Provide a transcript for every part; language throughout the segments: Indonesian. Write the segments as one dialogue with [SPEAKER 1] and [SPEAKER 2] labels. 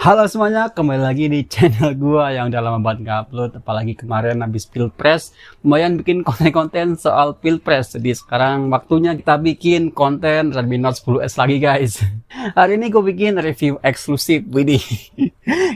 [SPEAKER 1] Halo semuanya, kembali lagi di channel gua yang udah lama banget nggak upload, apalagi kemarin habis Pilpres lumayan bikin konten-konten soal Pilpres. Jadi sekarang waktunya kita bikin konten Redmi Note 10S lagi guys. Hari ini gue bikin review eksklusif, widih.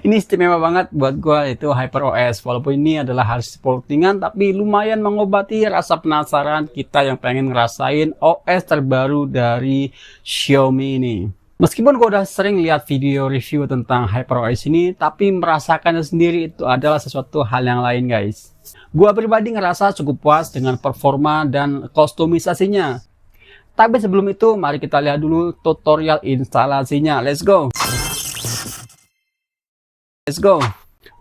[SPEAKER 1] Ini istimewa banget buat gua, itu HyperOS. Walaupun ini adalah hasil plottingan, tapi lumayan mengobati rasa penasaran kita yang pengen ngerasain OS terbaru dari Xiaomi ini. Meskipun gue udah sering lihat video review tentang HyperOS ini, tapi merasakannya sendiri itu adalah sesuatu hal yang lain guys. Gue pribadi ngerasa cukup puas dengan performa dan kustomisasinya. Tapi sebelum itu, mari kita lihat dulu tutorial instalasinya. Let's go! Let's go!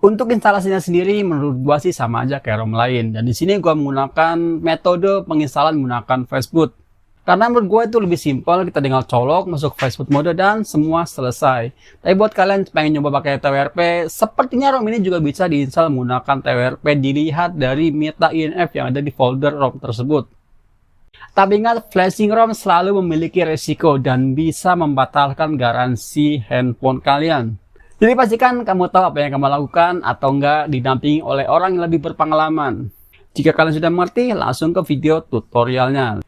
[SPEAKER 1] Untuk instalasinya sendiri, menurut gue sih sama aja kayak ROM lain. Dan di sini gue menggunakan metode penginstalan menggunakan Fastboot. Karena menurut gue itu lebih simpel, kita tinggal colok, masuk Fastboot mode, dan semua selesai. Tapi buat kalian pengen nyoba pakai TWRP, sepertinya ROM ini juga bisa diinstal menggunakan TWRP, dilihat dari meta.inf yang ada di folder ROM tersebut. Tapi ingat, flashing ROM selalu memiliki resiko dan bisa membatalkan garansi handphone kalian. Jadi pastikan kamu tahu apa yang kamu lakukan atau enggak didampingi oleh orang yang lebih berpengalaman. Jika kalian sudah mengerti, langsung ke video tutorialnya.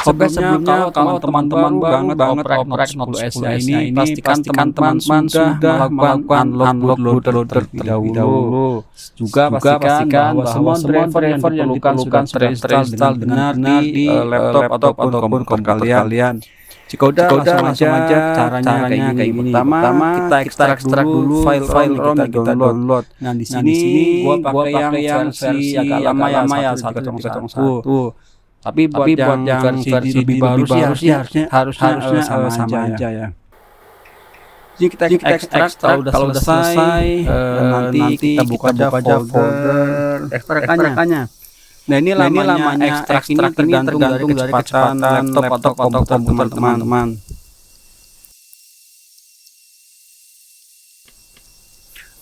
[SPEAKER 2] Sebelumnya kalau teman-teman baru banget oprek Note 10S ini, pastikan teman-teman sudah melakukan unlock loader terlebih dahulu. Juga pastikan bahwa semua driver yang diperlukan sudah terinstall benar di laptop ataupun komputer kalian. Jika udah langsung aja caranya kayak gini. Pertama kita ekstrak dulu file ROM yang kita download. Nah di sini gua pakai yang versi agak lama ya 1.1. Tapi buat yang versi lebih baru sih harusnya sama aja ya. Jadi kita ekstrak kalau udah selesai, nanti kita buka aja folder ekstrakannya. Nah ini lamanya ekstrak ini tergantung dari kecepatan laptop atau komputer teman-teman.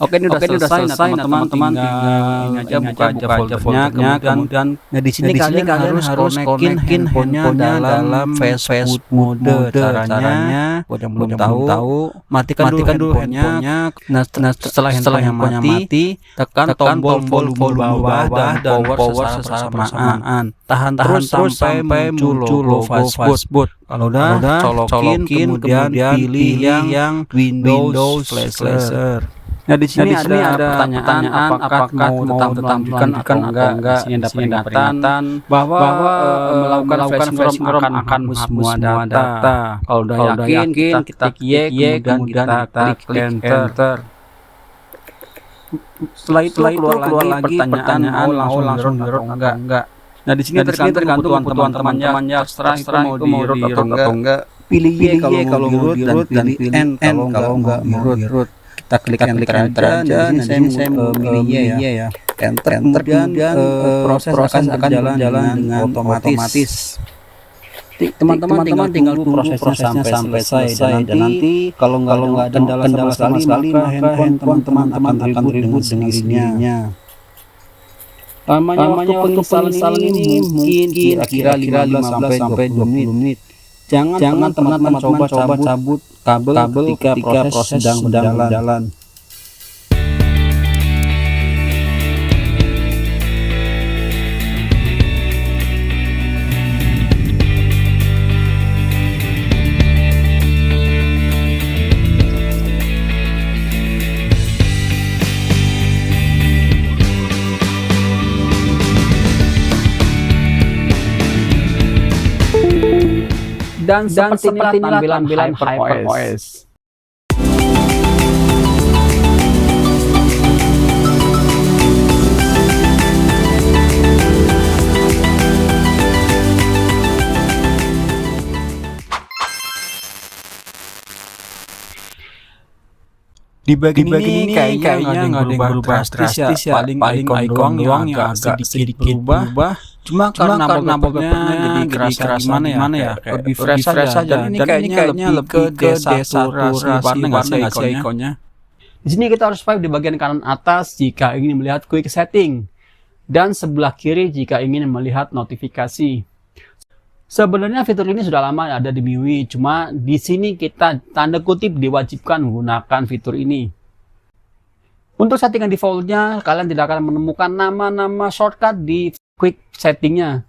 [SPEAKER 2] Oke, ini udah selesai. Nah, teman-teman tinggal buka aja foldernya. Kemudian, di sini kalian harus konekin handphonenya dalam Fastboot mode. Caranya, buat yang belum tahu, matikan dulu handphonenya. Nah, setelah handphonenya mati, tekan tombol volume bawah dan power secara bersamaan. Tahan terus sampai muncul logo Fastboot. Kalau udah, colokin, kemudian pilih yang Windows Slasher. Nah di sini ada pertanyaan apakah mau tetap melanjutkan atau enggak. Di sini ada peringatan bahwa melakukan flashing ROM akan menghapus semua data. Kalau udah yakin kita klik Y, kemudian kita klik enter. Setelah itu keluar lagi pertanyaan mau langsung di root atau enggak. Nah di sini tergantung kebutuhan teman-temannya, terserah itu mau di root atau enggak. Pilih Y kalau mau di root dan pilih N kalau enggak mau di root. Kita klik enter aja. Di sini saya memilih Y ya. Enter kemudian proses akan berjalan dengan otomatis. Teman-teman tinggal tunggu prosesnya sampai selesai dan nanti kalau nggak ada kendala sama sekali maka handphone teman-teman akan reboot dengan sendirinya. Lamanya waktu penginstalan ini mungkin kira-kira 15 sampai 20 menit. Jangan teman-teman coba cabut kabel ketika proses sedang berjalan.
[SPEAKER 1] Dan seperti inilah tampilan HyperOS.
[SPEAKER 2] Di bagian ini kayaknya nggak ada yang berubah drastis ya. Paling icon doang yang agak sedikit berubah. Cuma karena wallpapernya jadi keras gimana ya, lebih fresh aja. Dan ini kayaknya lebih ke desaturasi warna nggak sih ikonnya.
[SPEAKER 1] Di sini kita harus swipe di bagian kanan atas jika ingin melihat quick setting, dan sebelah kiri jika ingin melihat notifikasi. Sebenarnya fitur ini sudah lama ada di MIUI, cuma di sini kita tanda kutip diwajibkan menggunakan fitur ini. Untuk settingan defaultnya, kalian tidak akan menemukan nama-nama shortcut di quick settingnya.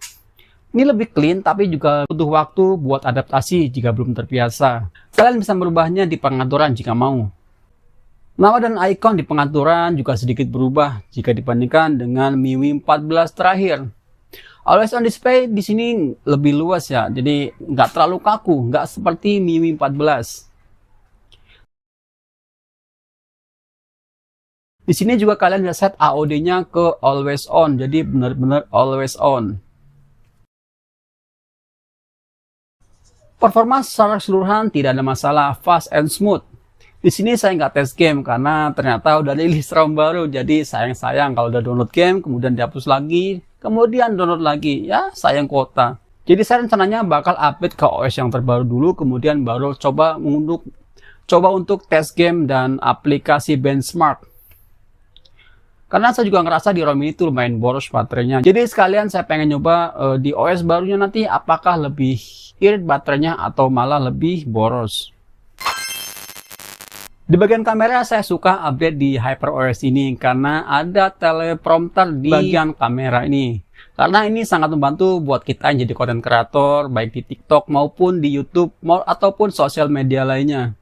[SPEAKER 1] Ini lebih clean, tapi juga butuh waktu buat adaptasi jika belum terbiasa. Kalian bisa merubahnya di pengaturan jika mau. Nama dan icon di pengaturan juga sedikit berubah jika dibandingkan dengan MIUI 14 terakhir. Always on display di sini lebih luas ya, jadi nggak terlalu kaku, nggak seperti MIUI 14. Di sini juga kalian bisa set AOD-nya ke always on, jadi benar-benar always on. Performa secara keseluruhan tidak ada masalah, fast and smooth. Di sini saya nggak tes game karena ternyata udah rilis ROM baru, jadi sayang-sayang kalau udah download game kemudian dihapus lagi, kemudian download lagi, ya sayang kuota. Jadi saya rencananya bakal update ke OS yang terbaru dulu, kemudian baru coba untuk tes game dan aplikasi benchmark. Karena saya juga ngerasa di ROM ini tuh lumayan boros baterainya. Jadi sekalian saya pengen nyoba di OS barunya nanti apakah lebih irit baterainya atau malah lebih boros. Di bagian kamera saya suka update di HyperOS ini karena ada teleprompter di bagian kamera ini. Karena ini sangat membantu buat kita yang jadi konten kreator baik di TikTok maupun di YouTube ataupun sosial media lainnya.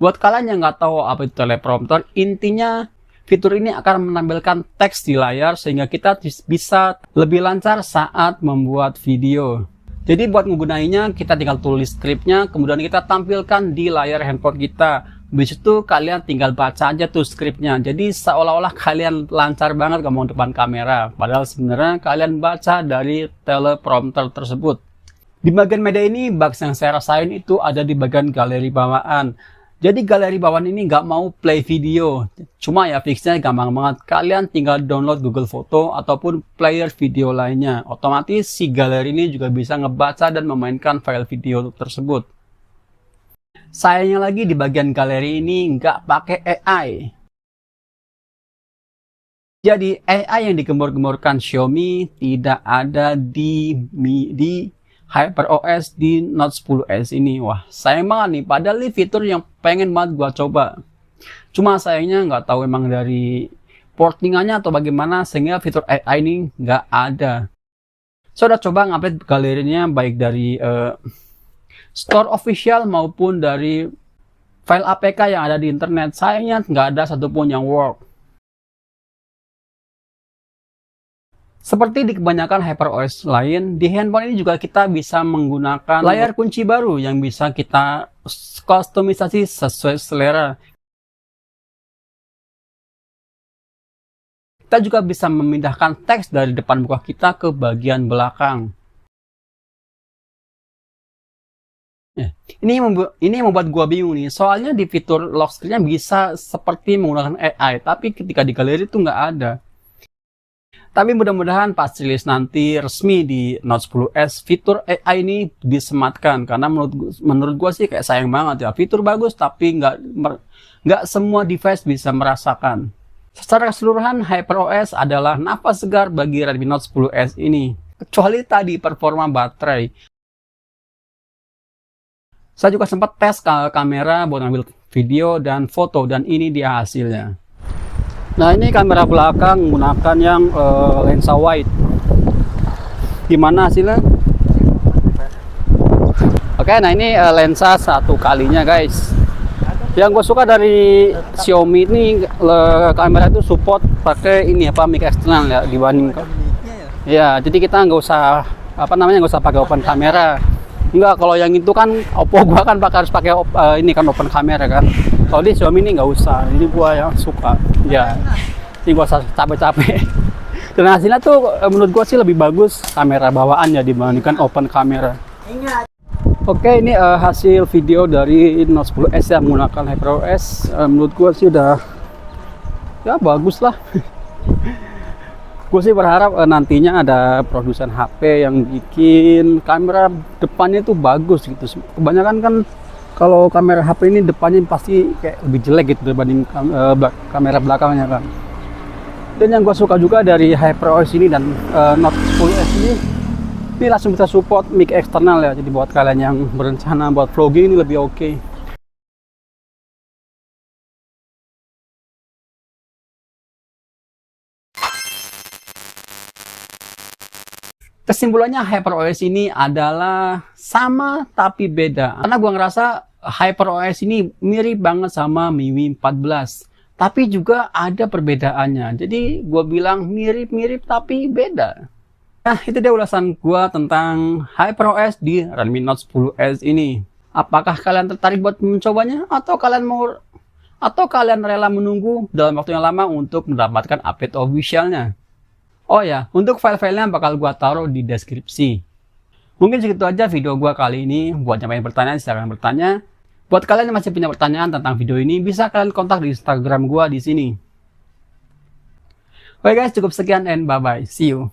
[SPEAKER 1] Buat kalian yang nggak tahu apa itu teleprompter, intinya fitur ini akan menampilkan teks di layar sehingga kita bisa lebih lancar saat membuat video. Jadi buat menggunainya kita tinggal tulis skripnya, kemudian kita tampilkan di layar handphone kita. Habis itu kalian tinggal baca aja tuh skripnya. Jadi seolah-olah kalian lancar banget ngomong depan kamera. Padahal sebenarnya kalian baca dari teleprompter tersebut. Di bagian media ini, bugs yang saya rasain itu ada di bagian galeri bawaan. Jadi galeri bawaan ini nggak mau play video. Cuma ya fixnya gampang banget. Kalian tinggal download Google Foto ataupun player video lainnya. Otomatis si galeri ini juga bisa ngebaca dan memainkan file video tersebut. Sayangnya lagi di bagian galeri ini nggak pakai AI. Jadi AI yang digembor-gemborkan Xiaomi tidak ada di HyperOS di Note 10s ini. Wah, sayang banget nih. Padahal ini fitur yang pengen banget gua coba. Cuma sayangnya nggak tahu emang dari portingannya atau bagaimana sehingga fitur AI ini nggak ada. Saya udah coba ngupdate galerinya baik dari store official maupun dari file APK yang ada di internet. Sayangnya nggak ada satupun yang work. Seperti di kebanyakan HyperOS lain, di handphone ini juga kita bisa menggunakan layar kunci baru yang bisa kita kustomisasi sesuai selera. Kita juga bisa memindahkan teks dari depan muka kita ke bagian belakang. Ini yang membuat gua bingung nih, soalnya di fitur lock screen-nya bisa seperti menggunakan AI, tapi ketika di galeri itu nggak ada. Tapi mudah-mudahan pas rilis nanti resmi di Note 10s, fitur AI ini disematkan, karena menurut gua sih kayak sayang banget ya, fitur bagus tapi nggak semua device bisa merasakan. Secara keseluruhan, HyperOS adalah nafas segar bagi Redmi Note 10s ini, kecuali tadi performa baterai. Saya juga sempat tes kamera buat ngambil video dan foto, dan ini dia hasilnya. Nah, ini kamera belakang menggunakan yang lensa wide. Gimana hasilnya? Oke, nah ini lensa satu kalinya guys. Yang gue suka dari Xiaomi ini kamera itu support pakai ini apa, mic eksternal ya, dibanding ya, jadi kita nggak usah nggak usah pakai open kamera. Enggak, kalau yang itu kan Oppo gua kan harus pakai ini kan open kamera kan. Kalau di Xiaomi ini nggak usah. Ini gua yang suka. Ya, ini gua capek-capek. Dan hasilnya tuh menurut gua sih lebih bagus kamera bawaannya dibandingkan open kamera. Oke, ini hasil video dari Note 10s yang menggunakan HyperOS. Menurut gua sih udah ya bagus lah. Gue sih berharap nantinya ada produsen HP yang bikin kamera depannya itu bagus gitu. Kebanyakan kan kalau kamera HP ini depannya pasti kayak lebih jelek gitu dibanding kamera belakangnya kan. Dan yang gue suka juga dari HyperOS ini dan Note 10s ini, Ini langsung bisa support mic eksternal ya, jadi buat kalian yang berencana buat vlogging ini lebih oke. Kesimpulannya HyperOS ini adalah sama tapi beda. Karena gua ngerasa HyperOS ini mirip banget sama MIUI 14. Tapi juga ada perbedaannya. Jadi gua bilang mirip-mirip tapi beda. Nah, itu dia ulasan gua tentang HyperOS di Redmi Note 10S ini. Apakah kalian tertarik buat mencobanya atau kalian rela menunggu dalam waktu yang lama untuk mendapatkan update officialnya? Oh ya, untuk file-filenya bakal gua taruh di deskripsi. Mungkin segitu aja video gua kali ini. Buat yang pengen bertanya, silahkan bertanya. Buat kalian yang masih punya pertanyaan tentang video ini, bisa kalian kontak di Instagram gua di sini. Oke guys, cukup sekian and bye-bye. See you.